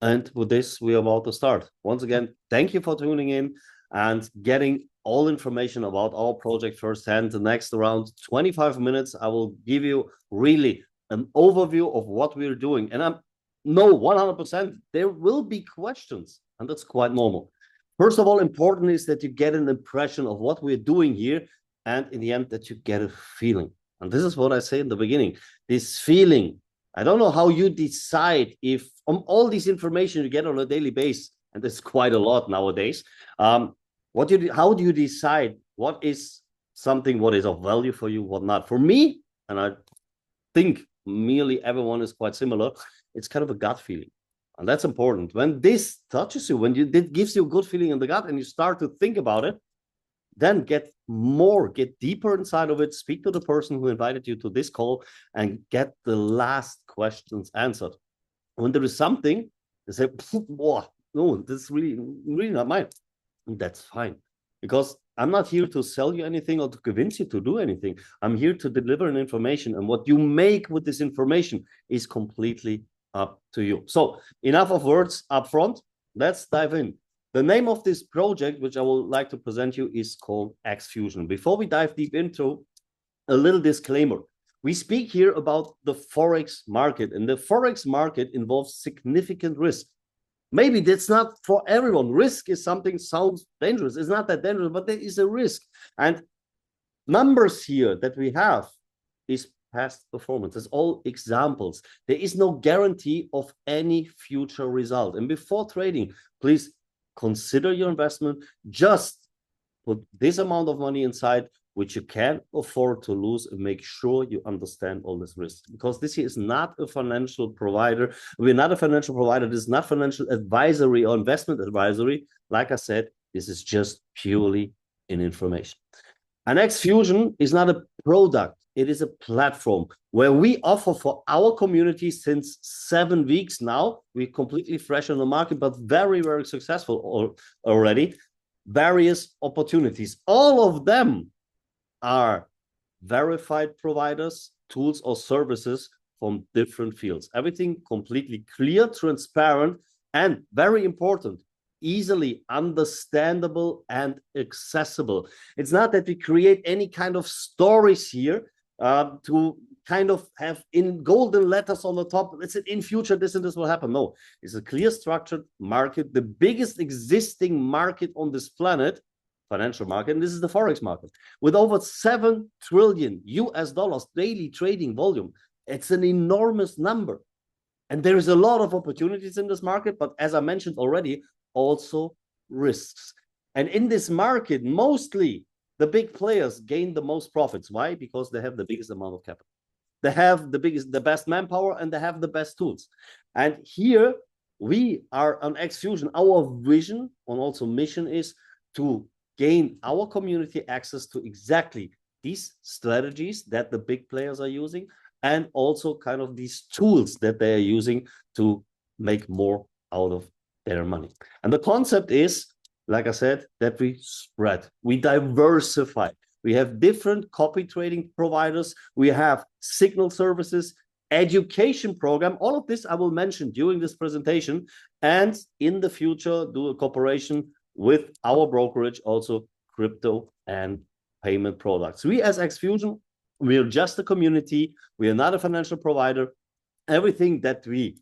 And with this, we are about to start. Once again, thank you for tuning in and getting all information about our project firsthand. The next around 25 minutes, I will give you really an overview of what we're doing. And I'm no 100%, there will be questions, and that's quite normal. First of all, important is that you get an impression of what we're doing here, and in the end, that you get a feeling. And this is what I say in the beginning. This feeling, I don't know how you decide if all this information you get on a daily basis, and it's quite a lot nowadays. How do you decide what is something, what is of value for you, what not? For me, and I think merely everyone is quite similar, it's kind of a gut feeling. And that's important. When this touches you, when it gives you a good feeling in the gut and you start to think about it, then get deeper inside of it, speak to the person who invited you to this call and get the last questions answered. When there is something, they say, no, this is really not mine. And that's fine. Because I'm not here to sell you anything or to convince you to do anything. I'm here to deliver an information. And what you make with this information is completely up to you. So enough of words up front. Let's dive in. The name of this project, which I would like to present you, is called Exfusion. Before we dive deep into, a little disclaimer. We speak here about the Forex market, and the Forex market involves significant risk. Maybe that's not for everyone. Risk is something sounds dangerous. It's not that dangerous, but there is a risk. And numbers here that we have is past performance. It's all examples. There is no guarantee of any future result. And before trading, please consider your investment. Just put this amount of money inside, which you can afford to lose, and make sure you understand all this risk. Because this here is not a financial provider. We're not a financial provider. This is not financial advisory or investment advisory. Like I said, this is just purely in information. And Exfusion is not a product. It is a platform where we offer for our community since 7 weeks now. We're completely fresh on the market, but very, very successful already. Various opportunities. All of them are verified providers, tools, or services from different fields. Everything completely clear, transparent, and very important, easily understandable and accessible. It's not that we create any kind of stories here to kind of have in golden letters on the top, let's say in future this and this will happen. No, it's a clear structured market, the biggest existing market on this planet, financial market, and this is the Forex market, with over 7 trillion US dollars daily trading volume. It's an enormous number. And there is a lot of opportunities in this market, but as I mentioned already, also risks. And in this market, mostly the big players gain the most profits. Why? Because they have the biggest amount of capital. They have the best manpower, and they have the best tools. And here we are on Exfusion. Our vision and also mission is to gain our community access to exactly these strategies that the big players are using, and also kind of these tools that they are using to make more out of their money. And the concept is, like I said, that we spread, we diversify. We have different copy trading providers. We have signal services, education program. All of this I will mention during this presentation, and in the future do a cooperation with our brokerage, also crypto and payment products. We as Exfusion, we are just a community. We are not a financial provider. Everything that we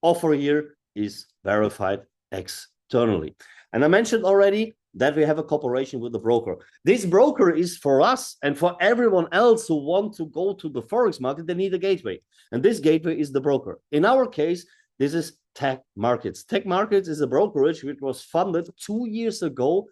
offer here is verified externally. And I mentioned already that we have a cooperation with the broker. This broker is for us and for everyone else who want to go to the Forex market, they need a gateway. And this gateway is the broker. In our case, this is Tech Markets. Tech Markets is a brokerage which was funded 2 years ago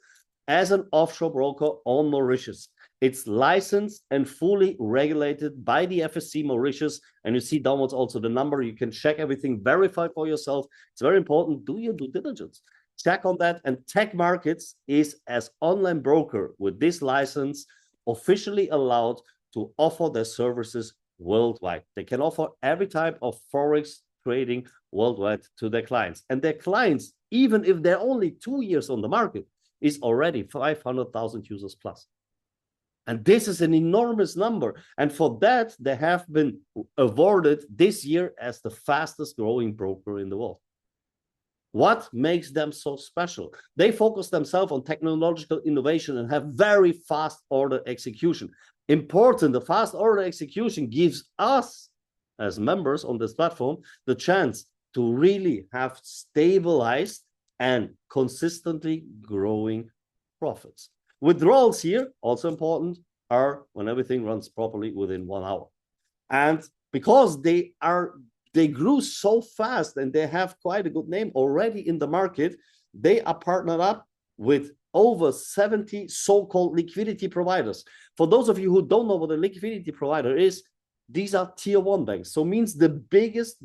as an offshore broker on Mauritius. It's licensed and fully regulated by the FSC Mauritius. And you see downwards also the number. You can check everything, verify for yourself. It's very important. Do your due diligence. Check on that. And Tech Markets is, as online broker with this license, officially allowed to offer their services worldwide. They can offer every type of Forex trading worldwide to their clients. And their clients, even if they're only 2 years on the market, is already 500,000 users plus. And this is an enormous number. And for that, they have been awarded this year as the fastest growing broker in the world. What makes them so special? They focus themselves on technological innovation and have very fast order execution. Important, the fast order execution gives us as members on this platform the chance to really have stabilized and consistently growing profits. Withdrawals here, also important, are when everything runs properly within 1 hour. And because they grew so fast and they have quite a good name already in the market, they are partnered up with over 70 so-called liquidity providers. For those of you who don't know what a liquidity provider is, these are tier 1 banks. So means the biggest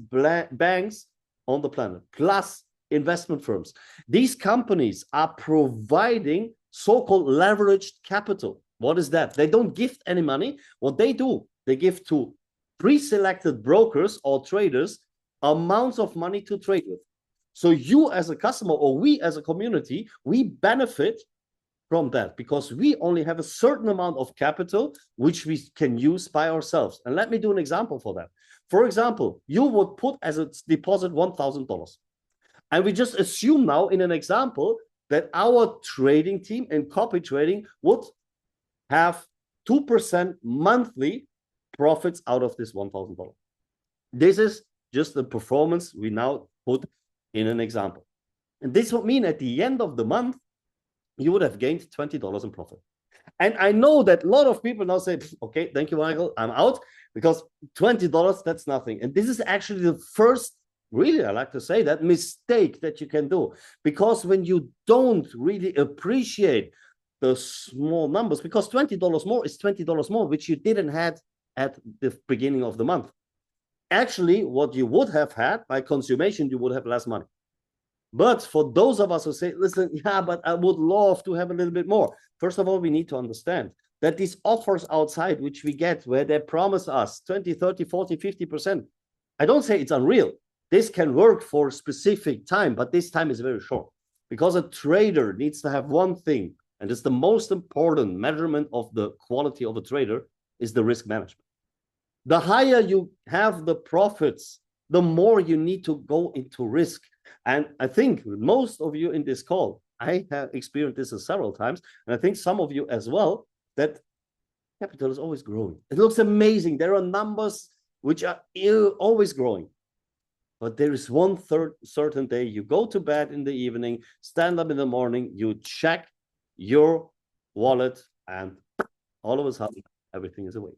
banks on the planet, plus investment firms. These companies are providing so-called leveraged capital. What is that? They don't gift any money. What they do, they give to pre-selected brokers or traders amounts of money to trade with. So you as a customer or we as a community, we benefit from that because we only have a certain amount of capital which we can use by ourselves. And let me do an example for that. For example, you would put as a deposit $1,000. And we just assume now in an example that our trading team in copy trading would have 2% monthly profits out of this $1,000. This is just the performance we now put in an example. And this would mean at the end of the month, you would have gained $20 in profit. And I know that a lot of people now say, okay, thank you, Michael, I'm out, because $20, that's nothing. And this is actually the first, really, I like to say that, mistake that you can do. Because when you don't really appreciate the small numbers, because $20 more is $20 more, which you didn't have at the beginning of the month. Actually, what you would have had by consummation, you would have less money. But for those of us who say, listen, yeah, but I would love to have a little bit more. First of all, we need to understand that these offers outside, which we get, where they promise us 20, 30, 40, 50%, I don't say it's unreal. This can work for a specific time, but this time is very short. Because a trader needs to have one thing, and it's the most important measurement of the quality of a trader, is the risk management. The higher you have the profits, the more you need to go into risk. And I think most of you in this call, I have experienced this several times, and I think some of you as well, that capital is always growing. It looks amazing. There are numbers which are always growing. But there is one certain day, you go to bed in the evening, stand up in the morning, you check your wallet, and all of a sudden, everything is away.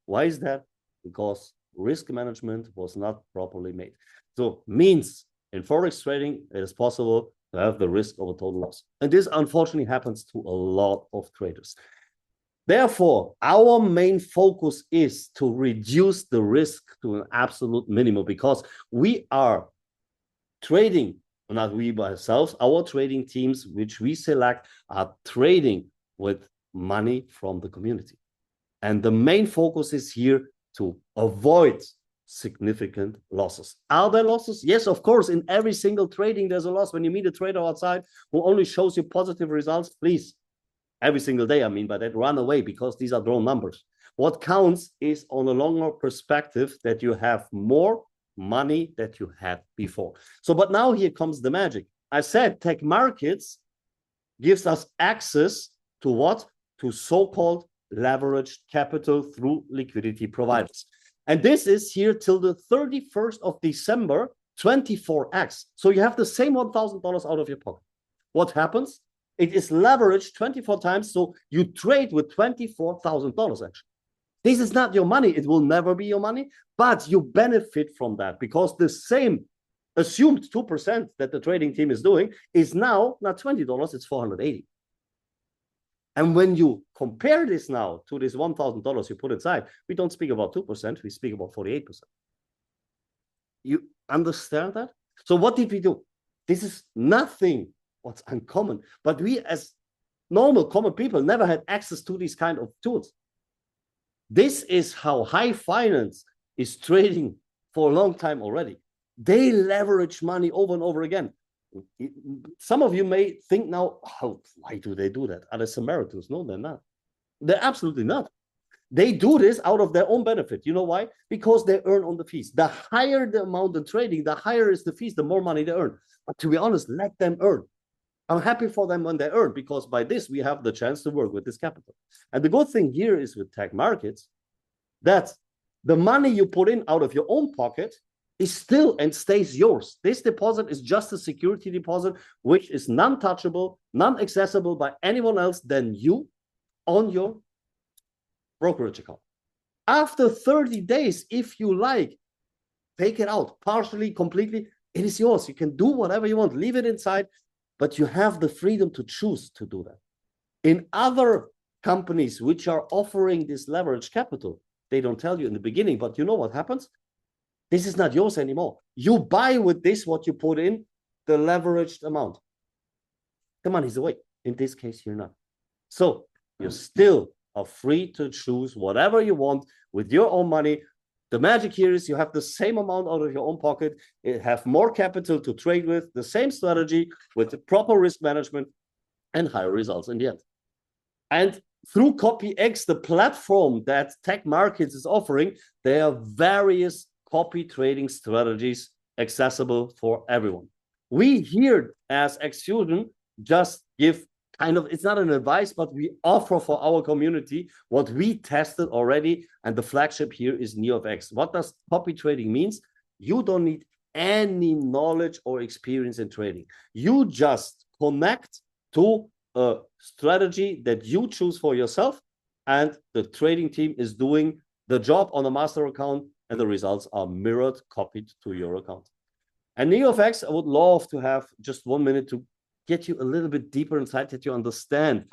Why is that? Because risk management was not properly made. So means in Forex trading, it is possible to have the risk of a total loss. And this unfortunately happens to a lot of traders. Therefore, our main focus is to reduce the risk to an absolute minimum, because we are trading, not we by ourselves, our trading teams, which we select, are trading with money from the community. And the main focus is here to avoid significant losses. Are there losses? Yes, of course. In every single trading, there's a loss. When you meet a trader outside who only shows you positive results, please, every single day, I mean, by that, run away, because these are drawn numbers. What counts is on a longer perspective that you have more money that you had before. So, but now here comes the magic. I said tech markets gives us access to what? To so-called leveraged capital through liquidity providers. And this is here till the 31st of December, 24x. So you have the same $1,000 out of your pocket. What happens? It is leveraged 24 times, so you trade with $24,000 actually. This is not your money. It will never be your money, but you benefit from that, because the same assumed 2% that the trading team is doing is now not $20, it's $480. And when you compare this now to this $1,000 you put inside, we don't speak about 2%, we speak about 48%. You understand that? So what did we do? This is nothing what's uncommon, but we as normal common people never had access to these kind of tools. This is how high finance is trading for a long time already. They leverage money over and over again. Some of you may think now, why do they do that? Are they Samaritans? No, they're not. They're absolutely not. They do this out of their own benefit. You know why? Because they earn on the fees. The higher the amount of trading, the higher is the fees, the more money they earn. But to be honest, let them earn. I'm happy for them when they earn, because by this, we have the chance to work with this capital. And the good thing here is with tech markets, that the money you put in out of your own pocket is still and stays yours. This deposit is just a security deposit, which is non-touchable, non-accessible by anyone else than you on your brokerage account. After 30 days, if you like, take it out, partially, completely, it is yours. You can do whatever you want, leave it inside, but you have the freedom to choose to do that. In other companies which are offering this leverage capital, they don't tell you in the beginning, but you know what happens? This is not yours anymore. You buy with this what you put in, the leveraged amount. The money's away. In this case, you're not. So you still are free to choose whatever you want with your own money. The magic here is you have the same amount out of your own pocket, you have more capital to trade with, the same strategy with the proper risk management, and higher results in the end. And through CopyX, the platform that Tech Markets is offering, there are various copy trading strategies accessible for everyone. We here as Exfusion just give kind of, it's not an advice, but we offer for our community what we tested already, and the flagship here is NeoFX. What does copy trading means? You don't need any knowledge or experience in trading. You just connect to a strategy that you choose for yourself, and the trading team is doing the job on a master account, and the results are mirrored, copied to your account. And NeoFX, I would love to have just 1 minute to get you a little bit deeper inside, that you understand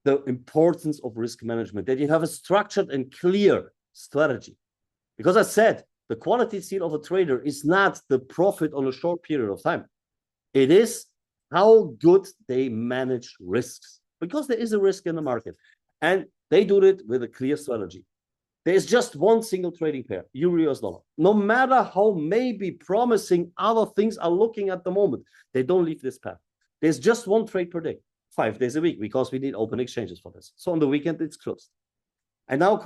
the importance of risk management, that you have a structured and clear strategy. Because I said, the quality seal of a trader is not the profit on a short period of time. It is how good they manage risks, because there is a risk in the market. And they do it with a clear strategy. There's just one single trading pair, Euro US dollar. No matter how maybe promising other things are looking at the moment, they don't leave this path. There's just one trade per day, 5 days a week, because we need open exchanges for this. So on the weekend, it's closed. And now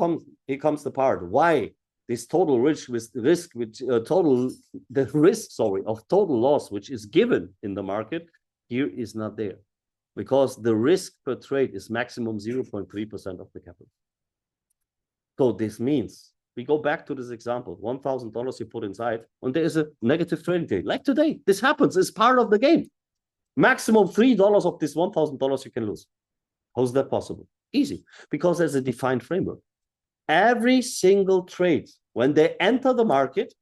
here comes the part why this total risk, of total loss, which is given in the market, here is not there, because the risk per trade is maximum 0.3% of the capital. So this means, we go back to this example, $1,000 you put inside, and there is a negative trading day. Like today, this happens, it's part of the game. Maximum $3 of this $1,000 you can lose. How's that possible? Easy, because there's a defined framework. Every single trade, when they enter the market,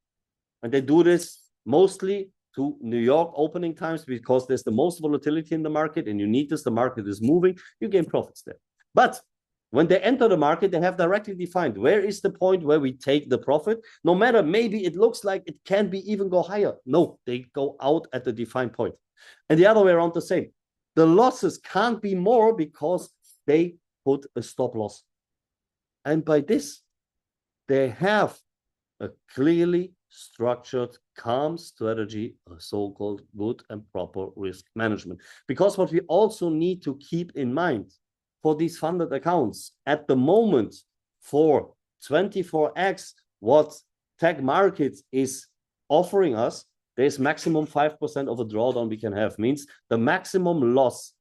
and they do this mostly to New York opening times, because there's the most volatility in the market, and you need this, the market is moving, you gain profits there. But when they enter the market, they have directly defined where is the point where we take the profit. No matter, maybe it looks like it can be even go higher. No, they go out at the defined point. And the other way around the same. The losses can't be more, because they put a stop loss. And by this, they have a clearly structured, calm strategy, a so-called good and proper risk management. Because what we also need to keep in mind for these funded accounts at the moment, for 24x, what Tech Markets is offering us, there's maximum 5% of a drawdown we can have. Means the maximum loss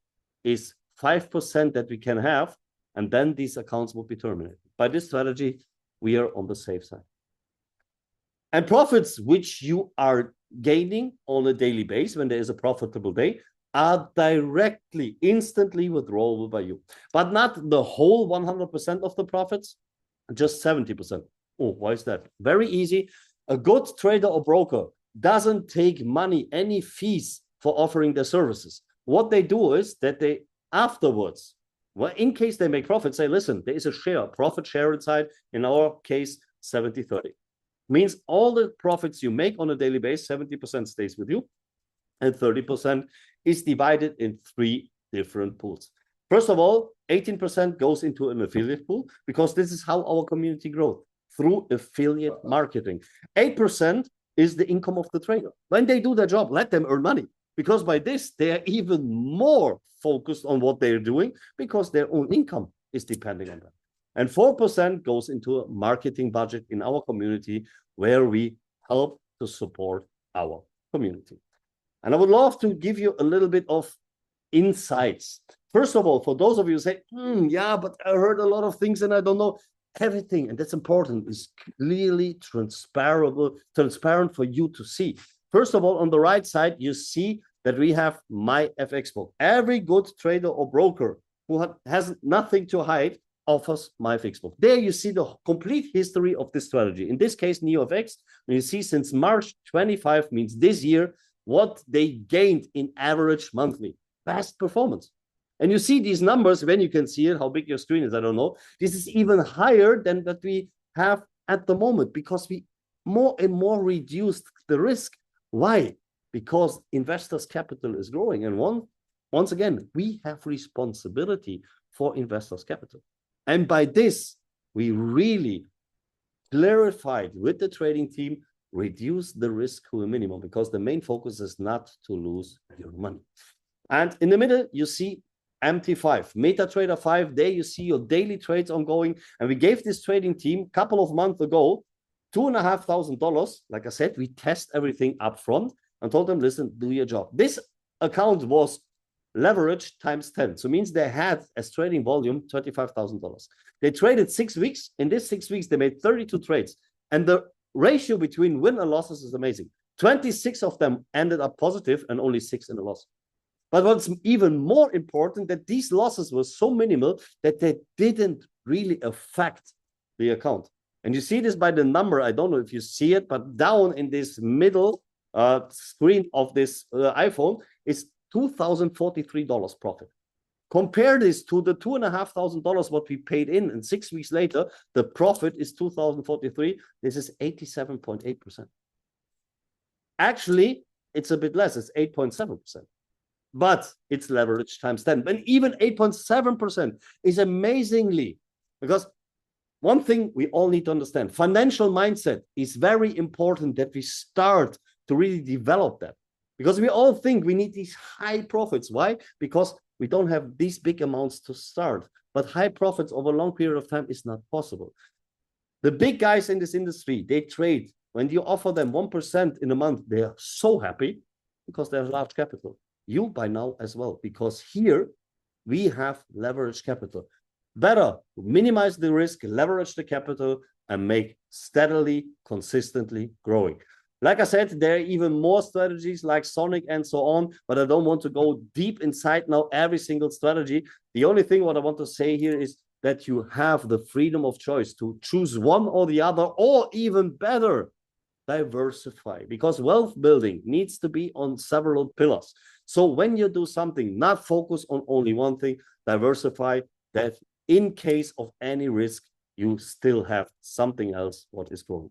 is 5% that we can have, and then these accounts will be terminated. By this strategy, we are on the safe side. And profits which you are gaining on a daily basis when there is a profitable day are directly, instantly withdrawable by you. But not the whole 100% of the profits, just 70%. Oh, why is that? Very easy. A good trader or broker doesn't take money, any fees for offering their services. What they do is that they afterwards, well, in case they make profit, say, listen, there is a share, profit share inside, in our case, 70-30. Means all the profits you make on a daily basis, 70% stays with you, and 30% is divided in 3 different pools. First of all, 18% goes into an affiliate pool, because this is how our community grows, through affiliate marketing. 8% is the income of the trader. When they do their job, let them earn money, because by this, they are even more focused on what they're doing, because their own income is depending on that. And 4% goes into a marketing budget in our community where we help to support our community. And I would love to give you a little bit of insights. First of all, for those of you who say, yeah, but I heard a lot of things and I don't know everything, and that's important, is clearly transparent for you to see. First of all, on the right side, you see that we have my FX book. Every good trader or broker who has nothing to hide offers my FX book. There you see the complete history of this strategy. In this case, NeoFX, you see since March 25 means this year, what they gained in average monthly. Best performance. And you see these numbers when you can see it, how big your screen is, I don't know. This is even higher than that we have at the moment because we more and more reduced the risk. Why? Because investors' capital is growing. And once again, we have responsibility for investors' capital. And by this, we really clarified with the trading team, reduce the risk to a minimum because the main focus is not to lose your money. And in the middle, you see MT5, MetaTrader 5. There you see your daily trades ongoing. And we gave this trading team a couple of months ago $2,500. Like I said, we test everything up front and told them, listen, do your job. This account was leveraged times 10. So it means they had as trading volume $35,000. They traded 6 weeks. In this 6 weeks, they made 32 trades. And the ratio between win and losses is amazing. 26 of them ended up positive and only 6 in the loss. But what's even more important, that these losses were so minimal that they didn't really affect the account. And you see this by the number. I don't know if you see it, but down in this middle screen of this iPhone is $2,043 profit. Compare this to the $2,500 what we paid in, and 6 weeks later, the profit is $2,043. This is 87.8%. Actually, it's a bit less. It's 8.7%. But it's leverage times 10. And even 8.7% is amazingly, because one thing we all need to understand, financial mindset is very important that we start to really develop that. Because we all think we need these high profits. Why? Because we don't have these big amounts to start. But high profits over a long period of time is not possible. The big guys in this industry, they trade. When you offer them 1% in a month, they are so happy because they have large capital. You by now as well, because here we have leverage capital. Better minimize the risk, leverage the capital, and make steadily, consistently growing. Like I said, there are even more strategies like Sonic and so on, but I don't want to go deep inside now every single strategy. The only thing what I want to say here is that you have the freedom of choice to choose one or the other, or even better, diversify, because wealth building needs to be on several pillars. So when you do something, not focus on only one thing, diversify, that in case of any risk, you still have something else what is growing.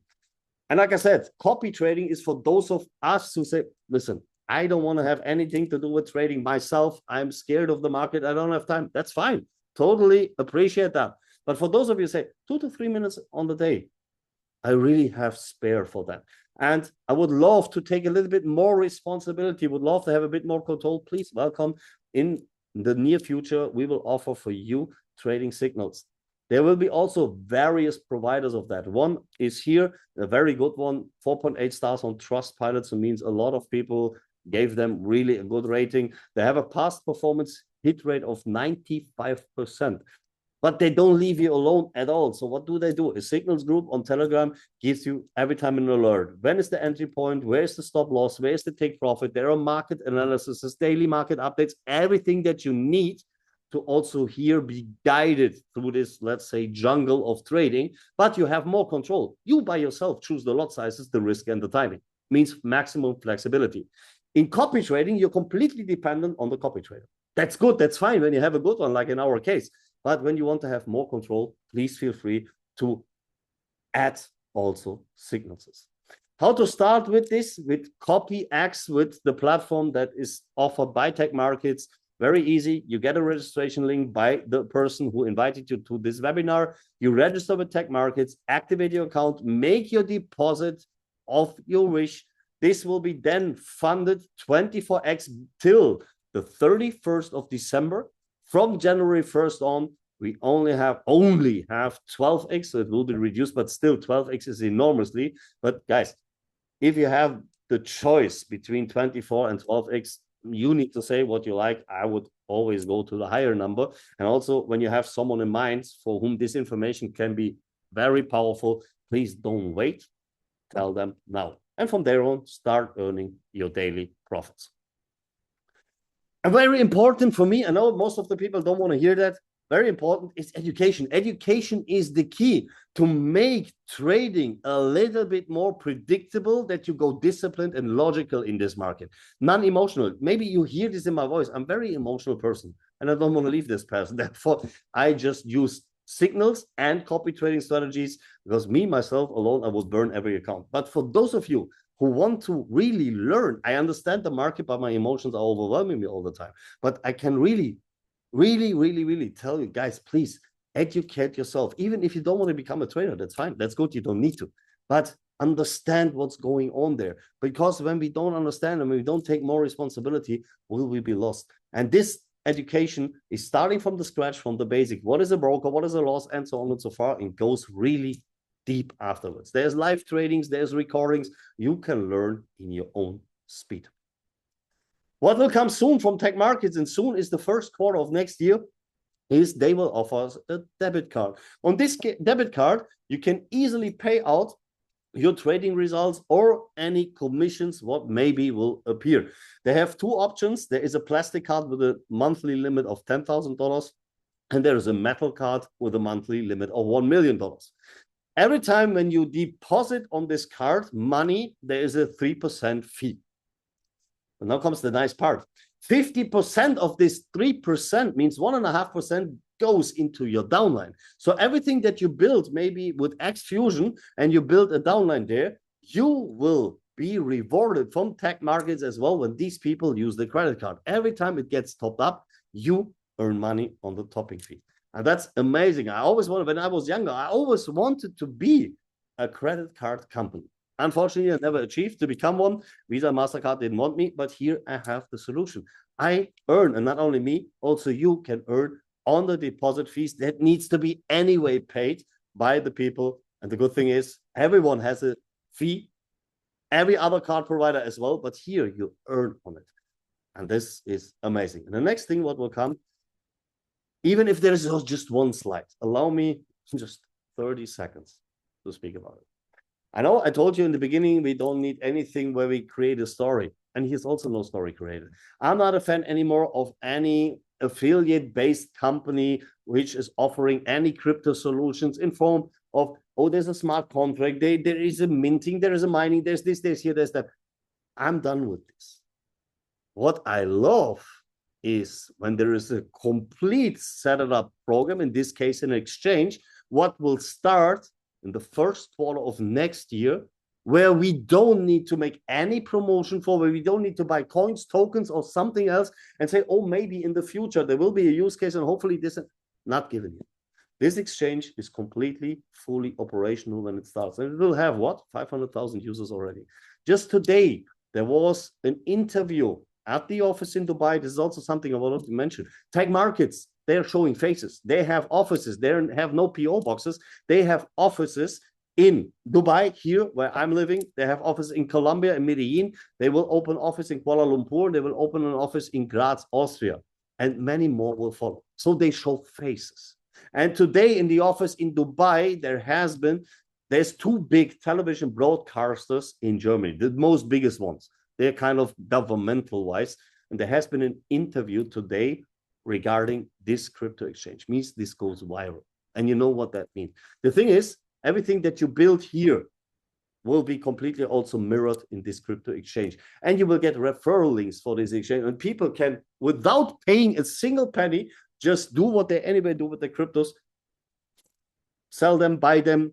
And like I said, copy trading is for those of us who say, listen, I don't want to have anything to do with trading myself. I'm scared of the market. I don't have time. That's fine. Totally appreciate that. But for those of you who say 2 to 3 minutes on the day, I really have spare for that. And I would love to take a little bit more responsibility, would love to have a bit more control. Please welcome. In the near future, we will offer for you trading signals. There will be also various providers of that. One is here, a very good one, 4.8 stars on Trustpilot. So it means a lot of people gave them really a good rating. They have a past performance hit rate of 95%. But they don't leave you alone at all. So what do? A signals group on Telegram gives you every time an alert. When is the entry point? Where is the stop loss? Where is the take profit? There are market analysis, daily market updates, everything that you need to also here be guided through this, let's say, jungle of trading. But you have more control. You by yourself choose the lot sizes, the risk, and the timing. Means maximum flexibility. In copy trading, you're completely dependent on the copy trader. That's good. That's fine when you have a good one, like in our case. But when you want to have more control, please feel free to add also signals. How to start with this? With CopyX, with the platform that is offered by Tech Markets. Very easy. You get a registration link by the person who invited you to this webinar. You register with Tech Markets, activate your account, make your deposit of your wish. This will be then funded 24x till the 31st of December. From January 1st on, we only have 12x, so it will be reduced, but still 12x is enormously. But guys, if you have the choice between 24 and 12x, you need to say what you like. I would always go to the higher number. And also, when you have someone in mind for whom this information can be very powerful, please don't wait. Tell them now. And from there on, start earning your daily profits. And very important for me, I know most of the people don't want to hear that, very important is education. Education is the key to make trading a little bit more predictable, that you go disciplined and logical in this market, non-emotional. Maybe you hear this in my voice. I'm a very emotional person and I don't want to leave this person. Therefore, I just use signals and copy trading strategies, because me, myself alone, I would burn every account. But for those of you who want to really learn, I understand the market, but my emotions are overwhelming me all the time. But I can really tell you guys, please educate yourself. Even if you don't want to become a trader, that's fine. That's good. You don't need to. But understand what's going on there. Because when we don't understand and when we don't take more responsibility, will we be lost? And this education is starting from the scratch, from the basic. What is a broker? What is a loss? And so on and so far. It goes really deep afterwards. There's live tradings, there's recordings. You can learn in your own speed. What will come soon from Tech Markets, and soon is the first quarter of next year, is they will offer us a debit card. On this debit card, you can easily pay out your trading results or any commissions what maybe will appear. They have two options. There is a plastic card with a monthly limit of $10,000, and there is a metal card with a monthly limit of $1 million. Every time when you deposit on this card money, there is a 3% fee. And now comes the nice part. 50% of this 3% means 1.5% goes into your downline. So everything that you build, maybe with Exfusion, and you build a downline there, you will be rewarded from Tech Markets as well when these people use the credit card. Every time it gets topped up, you earn money on the topping fee. And that's amazing. I always wanted, when I was younger, I always wanted to be a credit card company. Unfortunately, I never achieved to become one. Visa, MasterCard didn't want me, but here I have the solution. I earn, and not only me, also you can earn on the deposit fees that needs to be anyway paid by the people. And the good thing is everyone has a fee, every other card provider as well, but here you earn on it. And this is amazing. And the next thing what will come, even if there is just one slide, allow me just 30 seconds to speak about it. I know I told you in the beginning, we don't need anything where we create a story. And here's also no story created. I'm not a fan anymore of any affiliate-based company which is offering any crypto solutions in form of, oh, there's a smart contract, there is a minting, there is a mining, there's this, there's here, there's that. I'm done with this. What I love is when there is a complete set up program, in this case, an exchange, what will start in the first quarter of next year, where we don't need to make any promotion for, where we don't need to buy coins, tokens, or something else and say, oh, maybe in the future there will be a use case and hopefully this is not given yet. This exchange is completely, fully operational when it starts. And it will have what? 500,000 users already. Just today, there was an interview at the office in Dubai. This is also something I wanted to mention. Tech Markets, they're showing faces. They have offices. They have no PO boxes. They have offices in Dubai, here where I'm living. They have offices in Colombia, in Medellin. They will open office in Kuala Lumpur. They will open an office in Graz, Austria. And many more will follow. So they show faces. And today in the office in Dubai, there's two big television broadcasters in Germany, the most biggest ones. They're kind of governmental wise. And there has been an interview today regarding this crypto exchange. Means this goes viral. And you know what that means. The thing is, everything that you build here will be completely also mirrored in this crypto exchange. And you will get referral links for this exchange. And people can, without paying a single penny, just do what they anyway do with the cryptos. Sell them, buy them,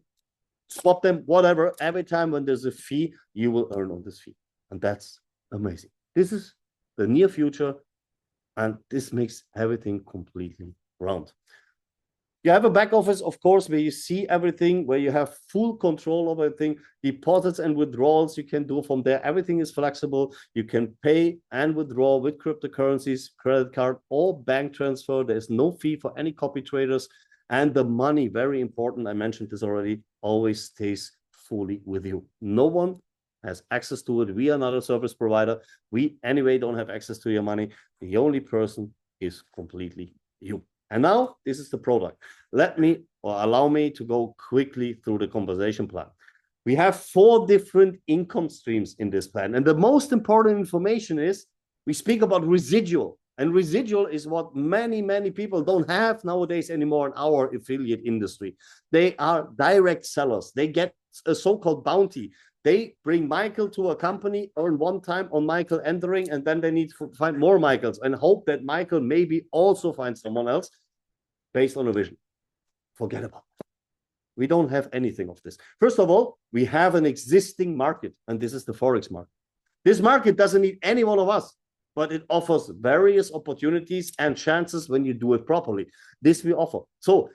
swap them, whatever. Every time when there's a fee, you will earn on this fee. And that's amazing. This is the near future. And this makes everything completely round. You have a back office, of course, where you see everything, where you have full control of everything. Deposits and withdrawals you can do from there. Everything is flexible. You can pay and withdraw with cryptocurrencies, credit card, or bank transfer. There's no fee for any copy traders. And the money, very important, I mentioned this already, always stays fully with you. No one has access to it. We are not a service provider. We anyway don't have access to your money. The only person is completely you. And now this is the product. Allow me to go quickly through the compensation plan. We have 4 different income streams in this plan. And the most important information is we speak about residual. And residual is what many, many people don't have nowadays anymore in our affiliate industry. They are direct sellers. They get a so-called bounty. They bring Michael to a company, earn one time on Michael entering, and then they need to find more Michaels and hope that Michael maybe also finds someone else based on a vision. Forget about it. We don't have anything of this. First of all, we have an existing market, and this is the Forex market. This market doesn't need any one of us, but it offers various opportunities and chances when you do it properly. This we offer. So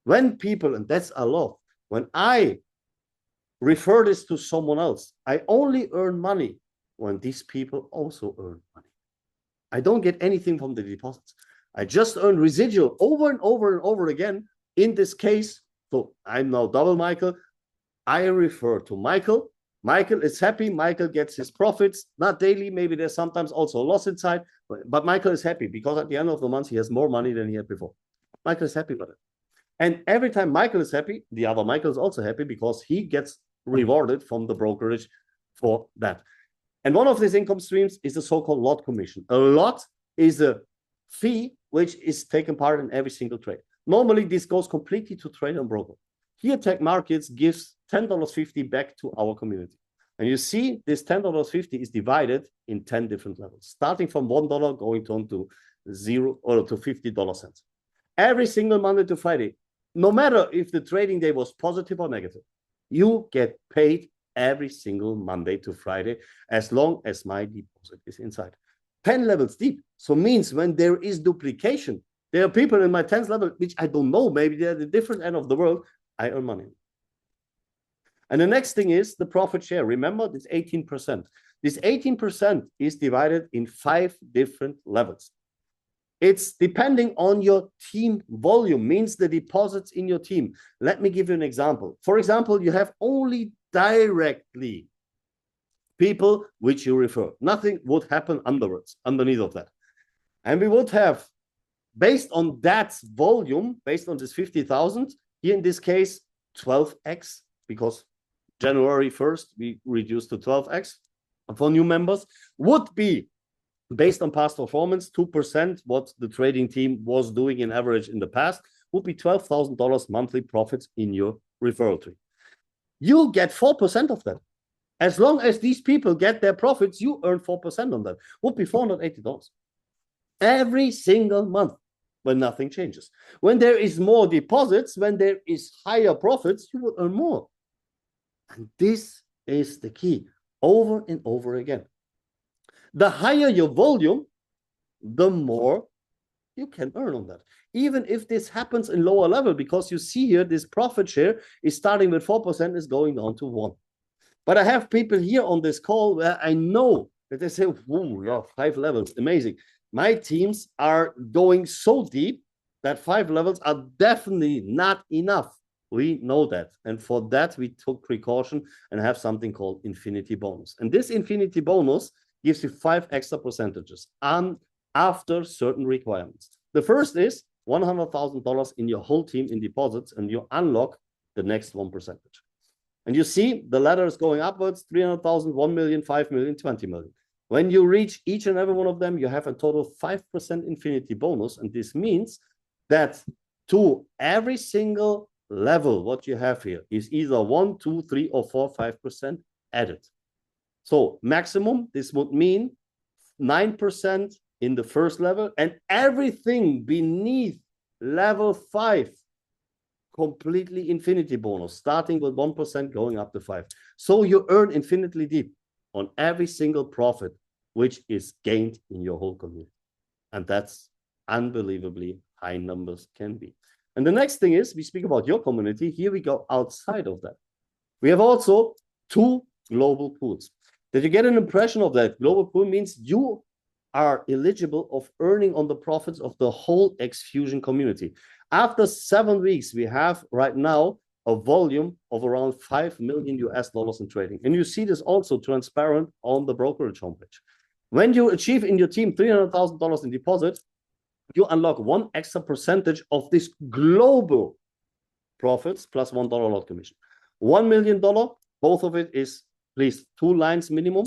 when people, and that's a lot, when I refer this to someone else, I only earn money when these people also earn money. I don't get anything from the deposits. I just earn residual over and over and over again. In this case, so I'm now double Michael. I refer to Michael. Michael is happy. Michael gets his profits, not daily. Maybe there's sometimes also a loss inside, but Michael is happy because at the end of the month, he has more money than he had before. Michael is happy with it. And every time Michael is happy, the other Michael is also happy because he gets rewarded from the brokerage for that. And one of these income streams is the so-called lot commission. A lot is a fee which is taken part in every single trade. Normally, this goes completely to trade and broker. Here, Tech Markets gives $10.50 back to our community. And you see, this $10.50 is divided in 10 different levels, starting from $1 going on to 0 or to 50 cents. Every single Monday to Friday, no matter if the trading day was positive or negative, you get paid every single Monday to Friday as long as my deposit is inside. 10 levels deep. So means when there is duplication, there are people in my 10th level, which I don't know, maybe they're at the different end of the world, I earn money. And the next thing is the profit share. Remember, this 18%. This 18% is divided in 5 different levels. It's depending on your team volume, means the deposits in your team. Let me give you an example. For example, you have only directly people which you refer. Nothing would happen underneath of that. And we would have, based on that volume, based on this 50,000, here in this case, 12x, because January 1st, we reduced to 12x for new members, would be based on past performance, 2%, what the trading team was doing in average in the past, would be $12,000 monthly profits in your referral tree. You get 4% of that. As long as these people get their profits, you earn 4% on that. Would be $480 every single month when nothing changes. When there is more deposits, when there is higher profits, you will earn more. And this is the key, over and over again. The higher your volume, the more you can earn on that. Even if this happens in lower level, because you see here, this profit share is starting with 4%, is going down to 1%. But I have people here on this call where I know that they say, "Whoa, yeah, 5 levels, amazing." My teams are going so deep that 5 levels are definitely not enough. We know that. And for that, we took precaution and have something called infinity bonus. And this infinity bonus gives you 5 extra percentages after certain requirements. The first is $100,000 in your whole team in deposits, and you unlock the next 1%. And you see the ladder is going upwards, 300,000, 1 million, 5 million, 20 million. When you reach each and every one of them, you have a total 5% infinity bonus. And this means that to every single level, what you have here is either 1, 2, 3, or 4, 5% added. So maximum, this would mean 9% in the first level, and everything beneath level 5, completely infinity bonus, starting with 1%, going up to 5. So you earn infinitely deep on every single profit which is gained in your whole community. And that's unbelievably high numbers can be. And the next thing is, we speak about your community. Here we go outside of that. We have also 2 global pools. That you get an impression of that. Global pool means you are eligible of earning on the profits of the whole Exfusion community. After 7 weeks, we have right now a volume of around $5 million in trading. And you see this also transparent on the brokerage homepage. When you achieve in your team $300,000 in deposit, you unlock 1 extra percentage of this global profits plus $1 lot commission. $1 million, both of it is please 2 lines minimum.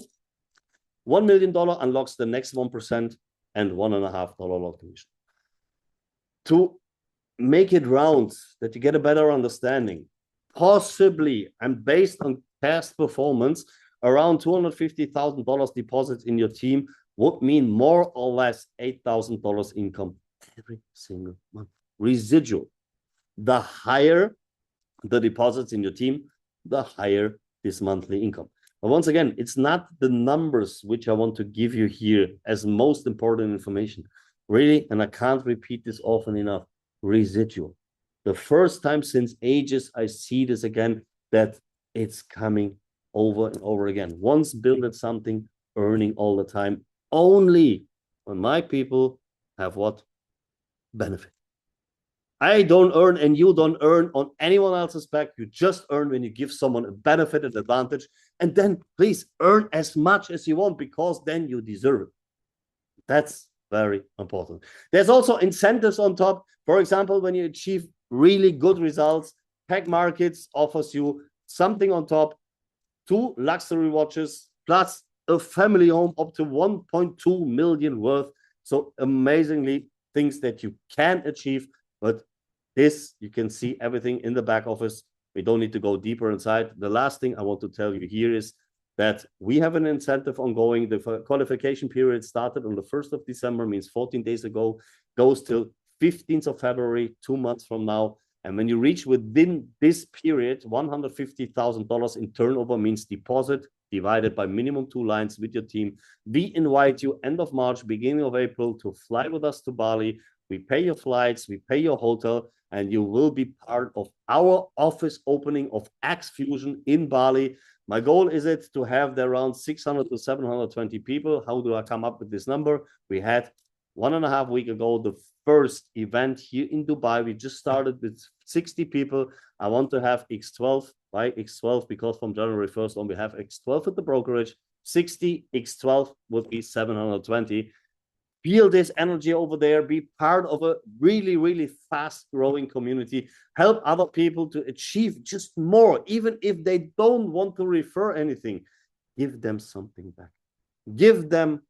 $1 million unlocks the next 1% and $1.5 lot commission. To make it round, that you get a better understanding, possibly, and based on past performance, around $250,000 deposits in your team would mean more or less $8,000 income every single month. Residual. The higher the deposits in your team, the higher this monthly income. But once again, it's not the numbers which I want to give you here as most important information. Really, and I can't repeat this often enough, residual. The first time since ages I see this again, that it's coming over and over again. Once built something, earning all the time, only when my people have what? Benefit. I don't earn and you don't earn on anyone else's back. You just earn when you give someone a benefit, an advantage, and then please earn as much as you want because then you deserve it. That's very important. There's also incentives on top. For example, when you achieve really good results, Tech Markets offers you something on top, 2 luxury watches, plus a family home up to 1.2 million worth. So amazingly, things that you can achieve, but this, you can see everything in the back office. We don't need to go deeper inside. The last thing I want to tell you here is that we have an incentive ongoing. The qualification period started on the 1st of December, means 14 days ago, goes till 15th of February, 2 months from now. And when you reach within this period, $150,000 in turnover means deposit divided by minimum 2 lines with your team. We invite you end of March, beginning of April to fly with us to Bali. We pay your flights, we pay your hotel, and you will be part of our office opening of Exfusion in Bali. My goal is it to have there around 600 to 720 people. How do I come up with this number? We had 1.5 weeks ago the first event here in Dubai. We just started with 60 people. I want to have X12. Why X12? Because from January 1st on, we have X12 at the brokerage. 60 X12 would be 720. Feel this energy over there, be part of a really, really fast growing community, help other people to achieve just more, even if they don't want to refer anything, give them something back. Give them,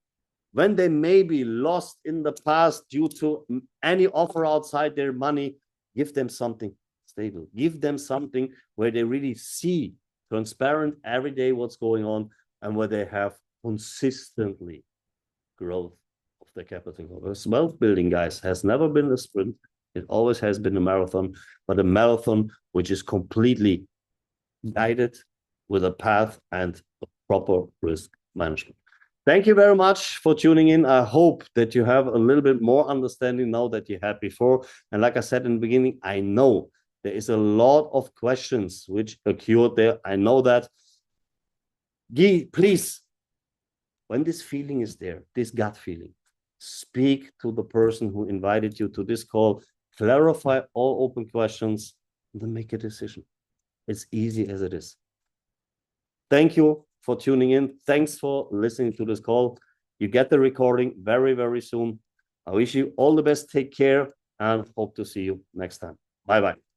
when they may be lost in the past due to any offer outside their money, give them something stable. Give them something where they really see transparent every day what's going on and where they have consistently growth of the capital. Wealth building, guys, has never been a sprint. It always has been a marathon, but a marathon which is completely guided with a path and a proper risk management. Thank you very much for tuning in. I hope that you have a little bit more understanding now that you had before. And like I said in the beginning, I know there is a lot of questions which occurred there. I know that. Please, when this feeling is there, this gut feeling, speak to the person who invited you to this call, clarify all open questions, and then make a decision. It's easy as it is. Thank you for tuning in. Thanks for listening to this call. You get the recording very, very soon. I wish you all the best. Take care and hope to see you next time. Bye-bye.